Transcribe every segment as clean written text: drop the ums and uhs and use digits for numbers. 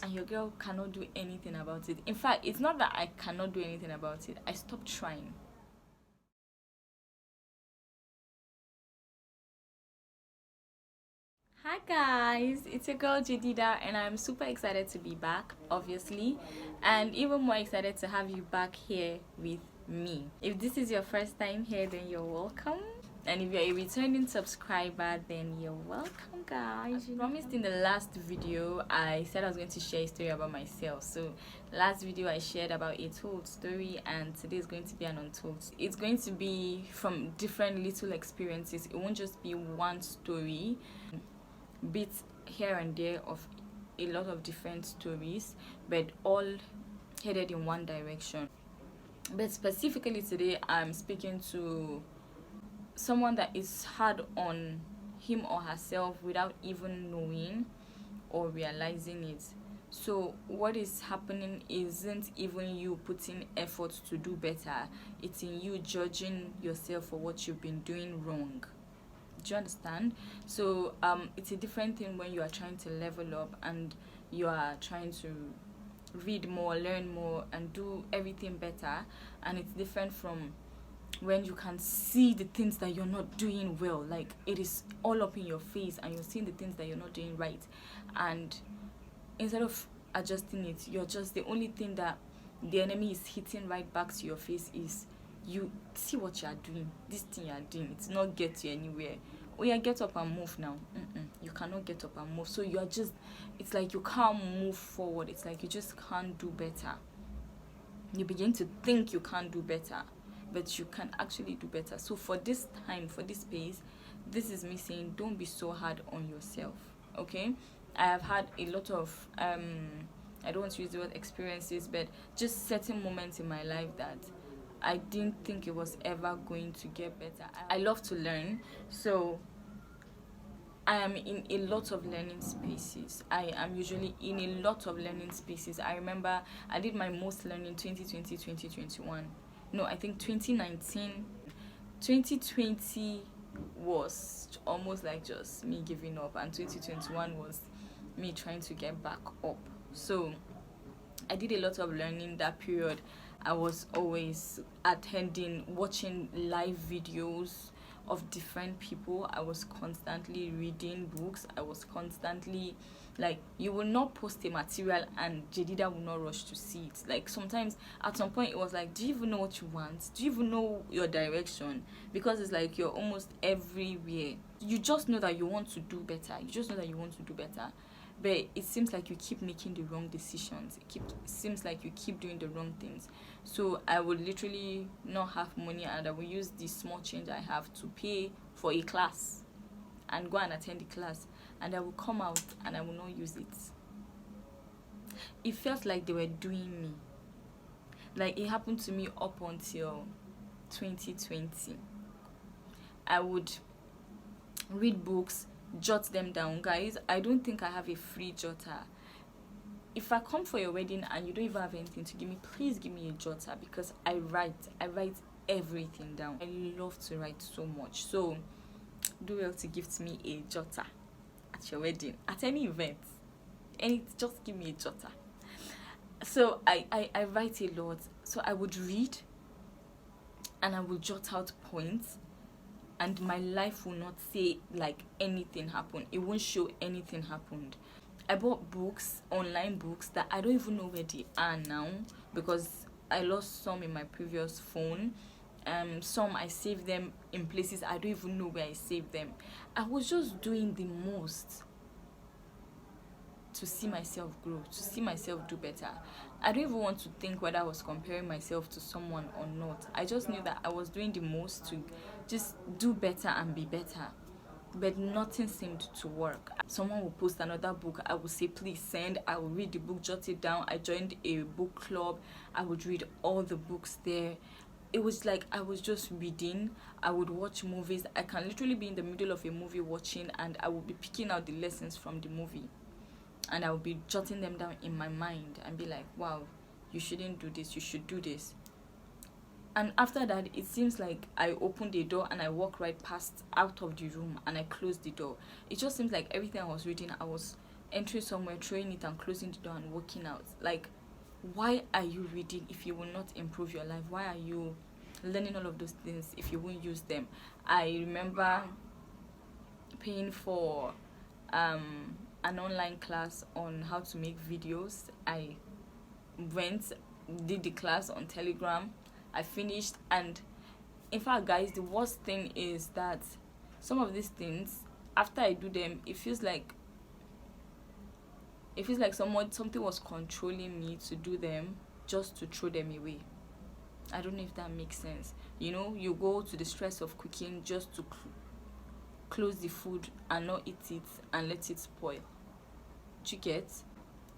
and your girl cannot do anything about it. In fact, it's not that I cannot do anything about it, I stopped trying. Hi guys, it's your girl Jedidah, and I'm super excited to be back, obviously, and even more excited to have you back here with me. If this is your first time here, then you're welcome. And if you're a returning subscriber, then you're welcome, guys. As promised in the last video, I said I was going to share a story about myself. So last video I shared about a told story, and today is going to be an untold. It's going to be from different little experiences. It won't just be one story, bits here and there of a lot of different stories, but all headed in one direction. But specifically today, I'm speaking to someone that is hard on him or herself without even knowing or realizing it. So what is happening isn't even you putting effort to do better, it's in you judging yourself for what you've been doing wrong. Do you understand? So it's a different thing when you are trying to level up and you are trying to read more, learn more, and do everything better, and it's different from when you can see the things that you're not doing well, like it is all up in your face and you're seeing the things that you're not doing right, and instead of adjusting it, you're just, the only thing that the enemy is hitting right back to your face is, you see what you are doing, this thing you are doing, it's not get you anywhere. Oh yeah, get up and move now. You cannot get up and move, so you are just, it's like you can't move forward, it's like you just can't do better. You begin to think you can't do better, but you can actually do better. So for this time, for this space, this is me saying, don't be so hard on yourself, okay? I have had a lot of I don't want to use the word experiences, but just certain moments in my life that I didn't think it was ever going to get better. I love to learn, so I am in a lot of learning spaces. I am usually in a lot of learning spaces. I remember I did my most learning 2020, 2021. No, I think 2019. 2020 was almost like just me giving up, and 2021 was me trying to get back up. So I did a lot of learning that period. I was always attending, watching live videos of different people. I was constantly reading books. I was constantly, like, you will not post a material and Jedidah will not rush to see it. Like, sometimes at some point it was like, do you even know what you want? Do you even know your direction? Because it's like you're almost everywhere. You just know that you want to do better. You just know that you want to do better. But it seems like you keep making the wrong decisions. It seems like you keep doing the wrong things. So I would literally not have money, and I will use the small change I have to pay for a class and go and attend the class, and I will come out and I will not use it. It felt like they were doing me. Like, it happened to me up until 2020. I would read books, jot them down. Guys, I don't think I have a free jotter. If I come for your wedding and you don't even have anything to give me, please give me a jotter, because I write everything down. I love to write so much. So do well to gift me a jotter at your wedding, at any event, just give me a jotter. So I write a lot. So I would read and I would jot out points, and my life will not say like anything happened. It won't show anything happened. I bought books, online books, that I don't even know where they are now, because I lost some in my previous phone. Some I saved them in places I don't even know where I saved them. I was just doing the most to see myself grow, to see myself do better. I don't even want to think whether I was comparing myself to someone or not. I just knew that I was doing the most to just do better and be better. But nothing seemed to work. Someone will post another book, I will say please send, I will read the book, jot it down. I joined a book club, I would read all the books there. It was like I was just reading. I would watch movies. I can literally be in the middle of a movie watching, and I will be picking out the lessons from the movie, and I will be jotting them down in my mind and be like, wow, you shouldn't do this, you should do this. And after that, it seems like I opened the door and I walk right past out of the room and I closed the door. It just seems like everything I was reading, I was entering somewhere, throwing it and closing the door and walking out. Like, why are you reading if you will not improve your life? Why are you learning all of those things if you won't use them? I remember paying for an online class on how to make videos. I went, did the class on Telegram. I finished, and in fact, guys, the worst thing is that some of these things, after I do them, it feels like something was controlling me to do them just to throw them away. I don't know if that makes sense. You go to the stress of cooking just to close the food and not eat it and let it spoil. Do you get?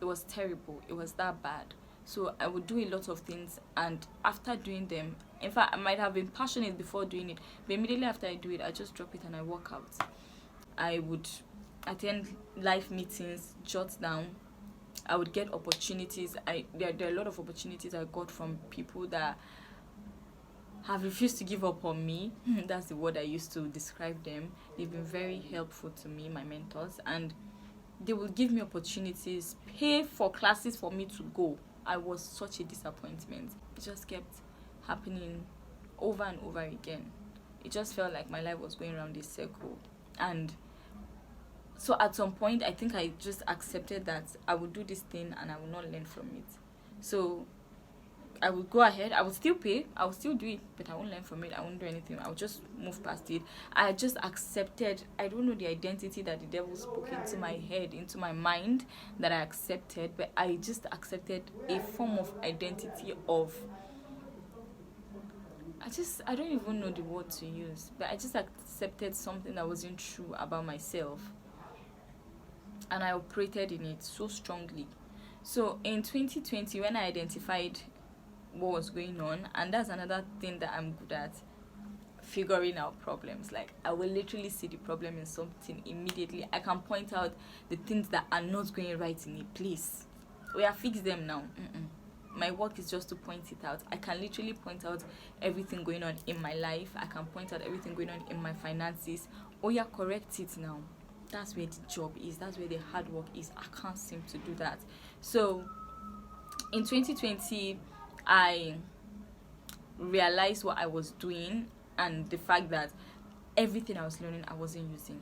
It was terrible. It was that bad. So I would do a lot of things, and after doing them, in fact, I might have been passionate before doing it, but immediately after I do it, I just drop it and I walk out. I would attend live meetings, jot down. I would get opportunities. There are a lot of opportunities I got from people that have refused to give up on me. That's the word I used to describe them. They've been very helpful to me, my mentors, and they will give me opportunities, pay for classes for me to go. I was such a disappointment. It just kept happening over and over again. It just felt like my life was going around this circle. And so at some point, I think I just accepted that I would do this thing and I will not learn from it. So I would go ahead, I would still pay, I would still do it, but I won't learn from it, I won't do anything, I would just move past it. I just accepted, I don't know the identity that the devil spoke into my head, into my mind, that I accepted, but I just accepted a form of identity of, I don't even know the word to use, but I just accepted something that wasn't true about myself, and I operated in it so strongly. So in 2020, when I identified what was going on, and that's another thing that I'm good at, figuring out problems. Like, I will literally see the problem in something immediately. I can point out the things that are not going right in a place. We have fixed them now. My work is just to point it out. I can literally point out everything going on in my life. I can point out everything going on in my finances. Oh yeah, correct it now. That's where the job is. That's where the hard work is. I can't seem to do that. So in 2020, I realized what I was doing and the fact that everything I was learning, I wasn't using.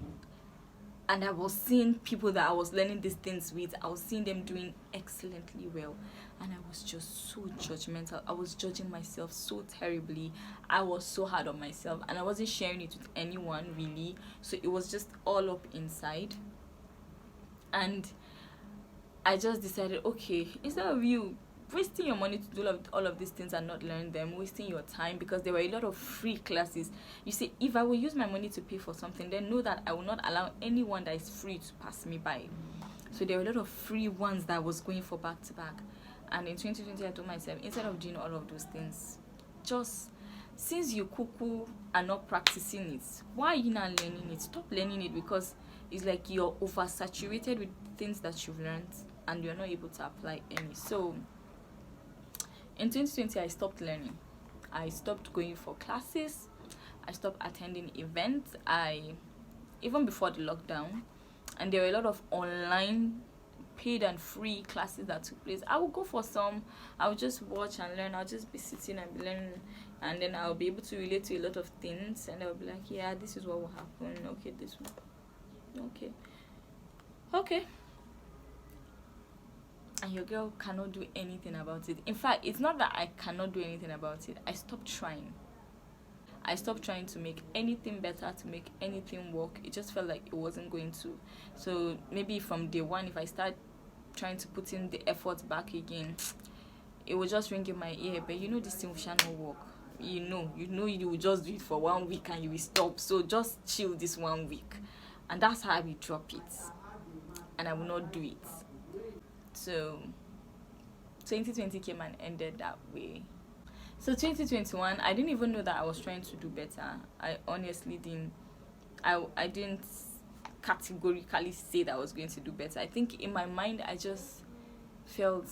And I was seeing people that I was learning these things with, I was seeing them doing excellently well. And I was just so judgmental. I was judging myself so terribly. I was so hard on myself. And I wasn't sharing it with anyone, really. So it was just all up inside. And I just decided, okay, instead of you wasting your money to do all of these things and not learn them, wasting your time, because there were a lot of free classes. You see, if I will use my money to pay for something, then know that I will not allow anyone that is free to pass me by. So there were a lot of free ones that I was going for back to back. And in 2020, I told myself, instead of doing all of those things, just, since you cuckoo are not practicing it, why are you not learning it? Stop learning it, because it's like you're oversaturated with things that you've learned and you're not able to apply any. So in 2020, I stopped learning. I stopped going for classes. I stopped attending events. Even before the lockdown, and there were a lot of online paid and free classes that took place. I would go for some. I would just watch and learn. I'll just be sitting and be learning, and then I'll be able to relate to a lot of things, and I'll be like, yeah, this is what will happen. Okay, this one. Okay. And your girl cannot do anything about it. In fact, it's not that I cannot do anything about it. I stopped trying. I stopped trying to make anything better, to make anything work. It just felt like it wasn't going to. So maybe from day one, if I start trying to put in the effort back again, it will just ring in my ear. But this thing shall not work. You will just do it for 1 week and you will stop. So just chill this 1 week. And that's how I will drop it. And I will not do it. So 2020 came and ended that way. So 2021, I didn't even know that I was trying to do better. I honestly didn't. I didn't categorically say that I was going to do better. I think in my mind, I just felt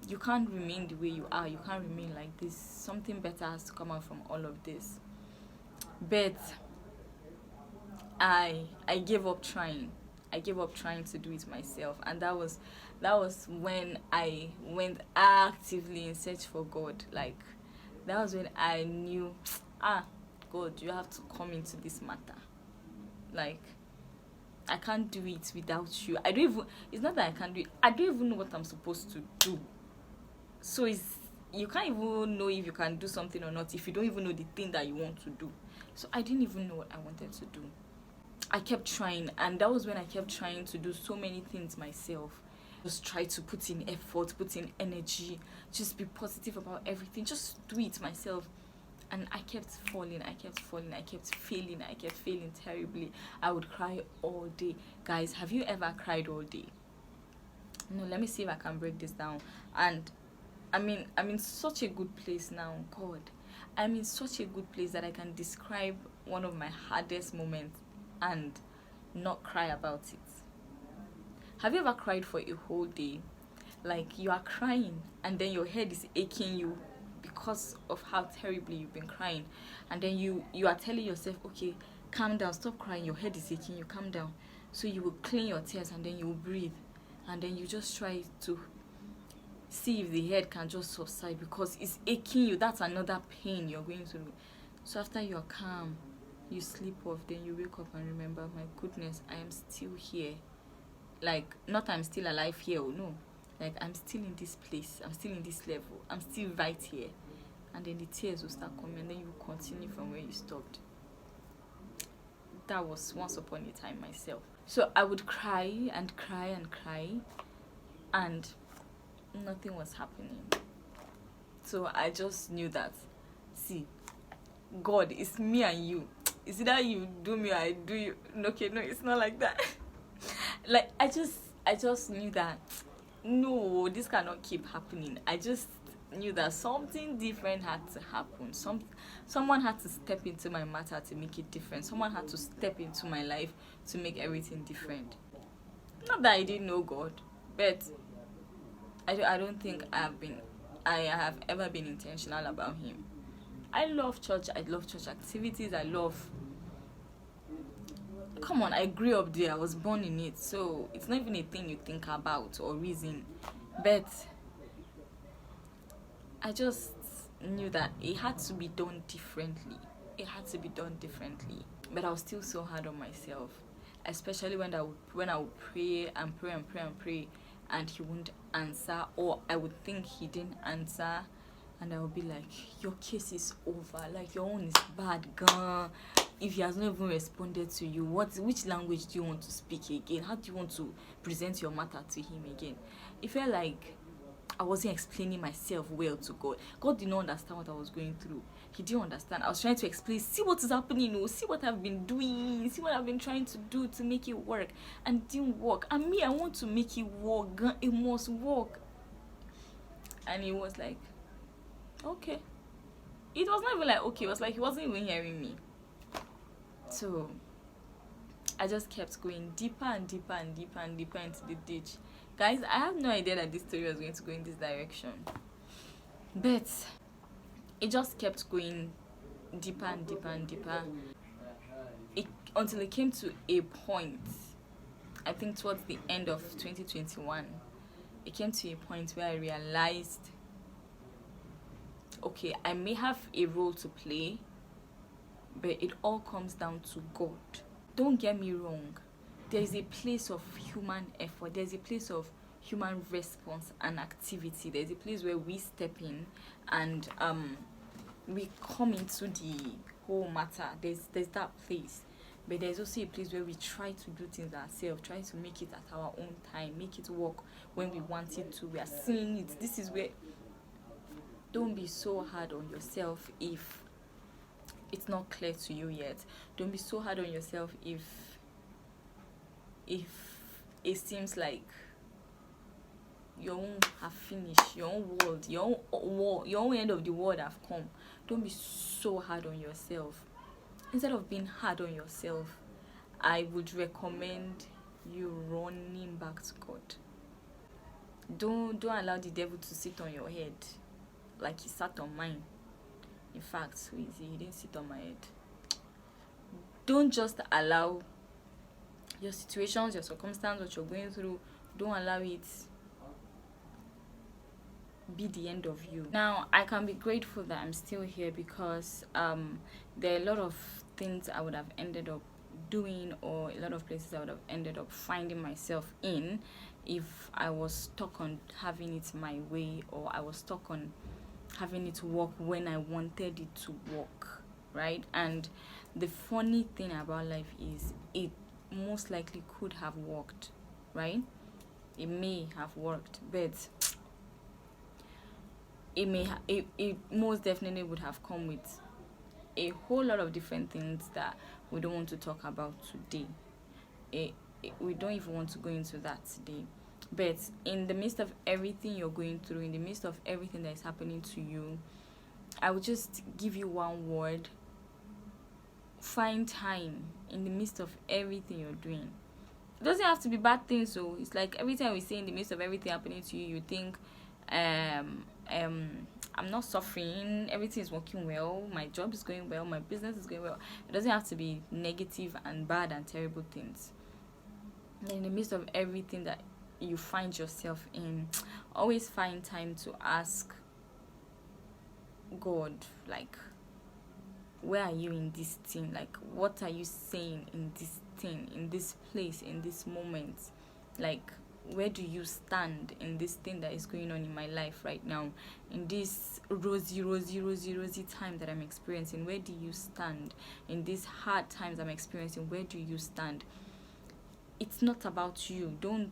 you can't remain the way you are. You can't remain like this. Something better has to come out from all of this. But I gave up trying. I gave up trying to do it myself. And that was when I went actively in search for God. Like, that was when I knew, God, you have to come into this matter. Like, I can't do it without you. It's not that I can't do it, I don't even know what I'm supposed to do. So you can't even know if you can do something or not if you don't even know the thing that you want to do. So I didn't even know what I wanted to do. I kept trying, and that was when I kept trying to do so many things myself. Just try to put in effort, put in energy, just be positive about everything, just do it myself. And I kept falling, I kept failing terribly. I would cry all day. Guys, have you ever cried all day? No, let me see if I can break this down. And I'm in such a good place now. God, I'm in such a good place that I can describe one of my hardest moments and not cry about it. Have you ever cried for a whole day? Like, you are crying and then your head is aching you because of how terribly you've been crying, and then you are telling yourself, okay, calm down, stop crying, your head is aching you, calm down. So you will clean your tears and then you will breathe, and then you just try to see if the head can just subside because it's aching you. That's another pain you're going through. So after you're calm, you sleep off, then you wake up and remember, my goodness, I am still here. Like, not I'm still alive here, no. Like, I'm still in this place, I'm still in this level, I'm still right here. And then the tears will start coming, and then you will continue from where you stopped. That was once upon a time myself. So I would cry and cry and cry, and nothing was happening. So I just knew that, see, God, it's me and you. It's either you do me or I do you. Okay, no, it's not like that. Like, I just knew that, no, this cannot keep happening. I just knew that something different had to happen. Someone had to step into my matter to make it different. Someone had to step into my life to make everything different. Not that I didn't know God, but I don't think I have ever been intentional about him. I love church activities, come on, I grew up there, I was born in it, so it's not even a thing you think about or reason. But I just knew that it had to be done differently. But I was still so hard on myself, especially when I would pray and pray and pray and pray, and he wouldn't answer, or I would think he didn't answer, and I would be like, your case is over, like, your own is bad, gone. If he has not even responded to you, which language do you want to speak again? How do you want to present your matter to him again? It felt like I wasn't explaining myself well to God. God did not understand what I was going through. He didn't understand. I was trying to explain, see what is happening, see what I've been doing, see what I've been trying to do to make it work, and it didn't work. And me, I want to make it work. It must work. And he was like, okay. It was not even like, okay, it was like he wasn't even hearing me. So I just kept going deeper and deeper and deeper and deeper into the ditch. Guys, I have no idea that this story was going to go in this direction, but it just kept going deeper and deeper and deeper, until it came to a point, I think towards the end of 2021, it came to a point where I realized, okay, I may have a role to play, but it all comes down to God. Don't get me wrong, there is a place of human effort, there's a place of human response and activity, there's a place where we step in and we come into the whole matter. There's that place, but there's also a place where we try to do things ourselves, try to make it at our own time, make it work when we want it to. We are seeing it. This is where, don't be so hard on yourself if it's not clear to you yet. Don't be so hard on yourself if it seems like your own have finished, your own world, your own end of the world have come. Don't be so hard on yourself. Instead of being hard on yourself, I would recommend you running back to God. Don't allow the devil to sit on your head like he sat on mine. In fact, he didn't sit on my head. Don't just allow your situations, your circumstance, what you're going through, don't allow it be the end of you. Now, I can be grateful that I'm still here because there are a lot of things I would have ended up doing, or a lot of places I would have ended up finding myself in if I was stuck on having it my way, or I was stuck on having it work when I wanted it to work, right? And the funny thing about life is it most likely could have worked, right? It may have worked, but it most definitely would have come with a whole lot of different things that we don't want to talk about today. We don't even want to go into that today. But in the midst of everything you're going through, in the midst of everything that is happening to you, I would just give you one word: find time in the midst of everything you're doing. It doesn't have to be bad things, so it's like every time we say in the midst of everything happening to you, you think I'm not suffering, everything is working well, my job is going well, my business is going well. It doesn't have to be negative and bad and terrible things. In the midst of everything that you find yourself in, always find time to ask God, like, where are you in this thing? Like, what are you saying in this thing, in this place, in this moment? Like, where do you stand in this thing that is going on in my life right now, in this rosy time that I'm experiencing? Where do you stand in these hard times I'm experiencing? Where do you stand? It's not about you. Don't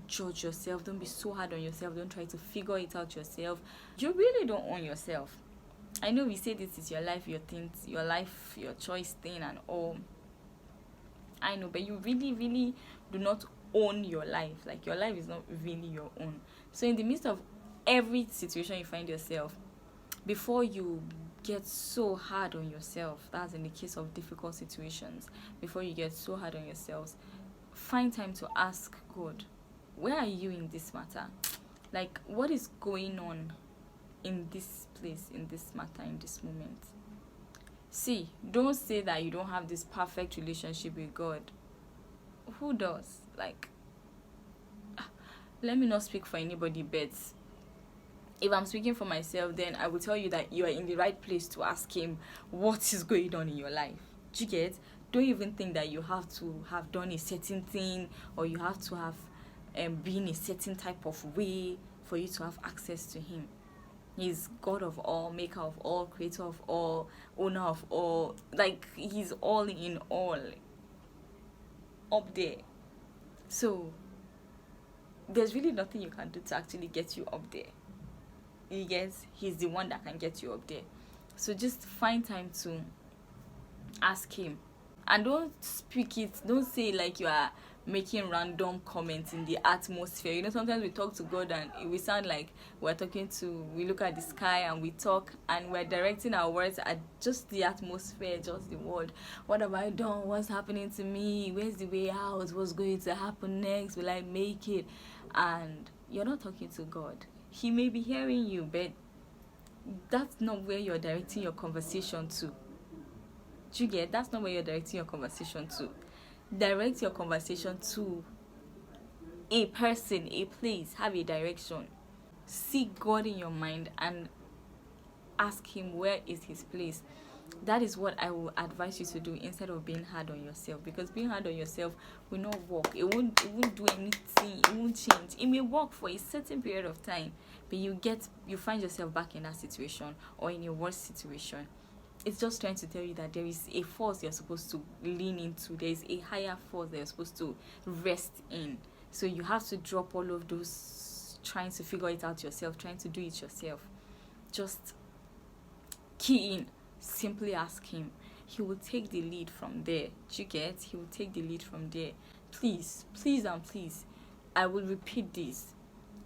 judge yourself. Don't be so hard on yourself. Don't try to figure it out yourself. You really don't own yourself. I know we say this is your life, your things, your life, your choice thing and all. I know, but you really do not own your life. Like, your life is not really your own. So in the midst of every situation you find yourself, before you get so hard on yourself, that's in the case of difficult situations, before you get so hard on yourselves, find time to ask God, where are you in this matter? Like, what is going on in this place, in this matter, in this moment? See, don't say that you don't have this perfect relationship with God. Who does? Like, let me not speak for anybody, but if I'm speaking for myself, then I will tell you that you are in the right place to ask him what is going on in your life. Do you get? Don't even think that you have to have done a certain thing, or you have to have been a certain type of way for you to have access to him. He's God of all, maker of all, creator of all, owner of all. Like, he's all in all, up there. So there's really nothing you can do to actually get you up there. You guess he's the one that can get you up there. So just find time to ask him, and don't speak it. Don't say like you are making random comments in the atmosphere. You know, sometimes we talk to God and we sound like we look at the sky and we talk, and we're directing our words at just the atmosphere, just the world. What have I done? What's happening to me? Where's the way out? What's going to happen next? Will I make it? And you're not talking to God. He may be hearing you, but that's not where you're directing your conversation to. Do you get? That's not where you're directing your conversation to. Direct your conversation to a person, a place. Have a direction. See God in your mind and ask him where is his place. That is what I will advise you to do, instead of being hard on yourself, because being hard on yourself will not work. It won't do anything. It won't change. It may work for a certain period of time, but you find yourself back in that situation, or in a worse situation. It's just trying to tell you that there is a force you're supposed to lean into. There is a higher force that you're supposed to rest in. So you have to drop all of those trying to figure it out yourself, trying to do it yourself. Just key in. Simply ask him. He will take the lead from there. Do you get? He will take the lead from there. Please and please, I will repeat this.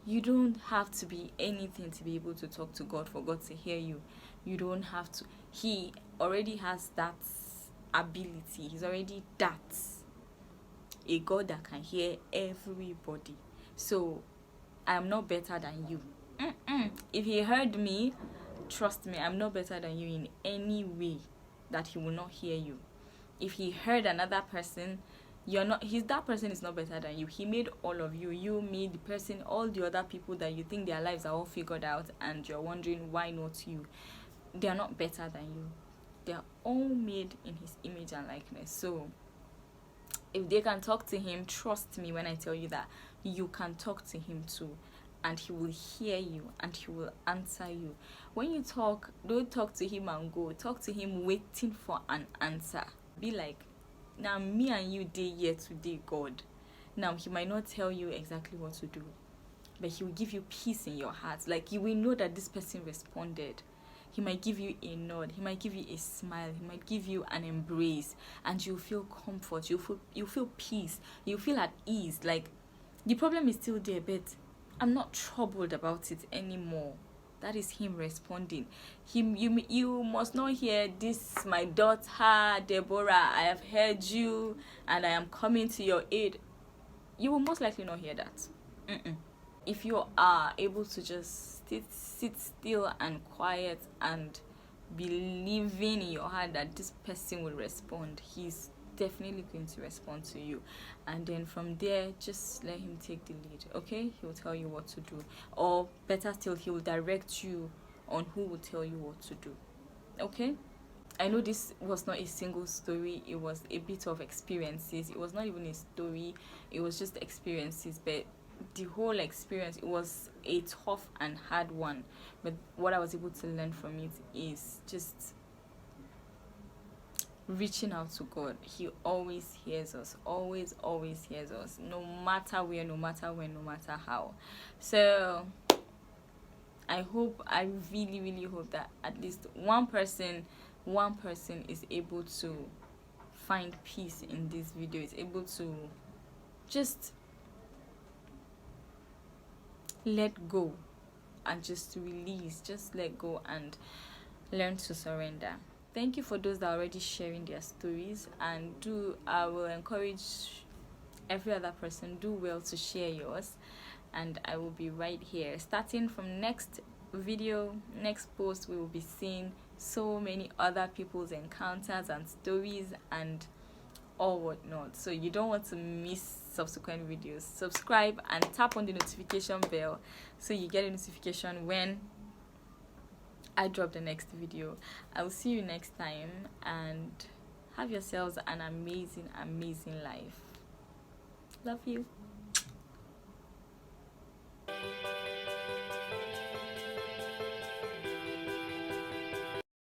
You don't have to be anything to be able to talk to God, for God to hear you. You don't have to. He already has that ability. He's already a God that can hear everybody. So I'm not better than you. If he heard me, trust me, I'm not better than you in any way that he will not hear you. If he heard another person, you're not, that person is not better than you. He made all of you. You, me, the person, all the other people that you think their lives are all figured out, and you're wondering why not you. They are not better than you. They are all made in his image and likeness. So if they can talk to him, trust me when I tell you that you can talk to him too, and he will hear you and he will answer you. When you talk, don't talk to him and go. Talk to him waiting for an answer. Be like, now me and you day here today, God. Now he might not tell you exactly what to do, but he will give you peace in your heart. Like, you will know that this person responded. He might give you a nod. He might give you a smile. He might give you an embrace, and you feel comfort. You feel peace. You feel at ease. Like, the problem is still there, but I'm not troubled about it anymore. That is him responding. You must not hear this, my daughter Deborah, I have heard you and I am coming to your aid. You will most likely not hear that. If you are able to just sit still and quiet and believing in your heart that this person will respond, he's definitely going to respond to you. And then from there, just let him take the lead. Okay, he'll tell you what to do, or better still, he will direct you on who will tell you what to do. Okay, I know this was not a single story, it was a bit of experiences. It was not even a story, it was just experiences, but the whole experience, it was a tough and hard one. But what I was able to learn from it is just reaching out to God. He always hears us, always hears us, no matter where, no matter when, no matter how. So I really hope that at least one person is able to find peace in this video, is able to just let go and just release, just let go and learn to surrender. Thank you for those that are already sharing their stories, and I will encourage every other person, do well to share yours, and I will be right here. Starting from next video, next post, we will be seeing so many other people's encounters and stories and or whatnot. So you don't want to miss subsequent videos. Subscribe and tap on the notification bell so you get a notification when I drop the next video. I will see you next time, and have yourselves an amazing life. Love you.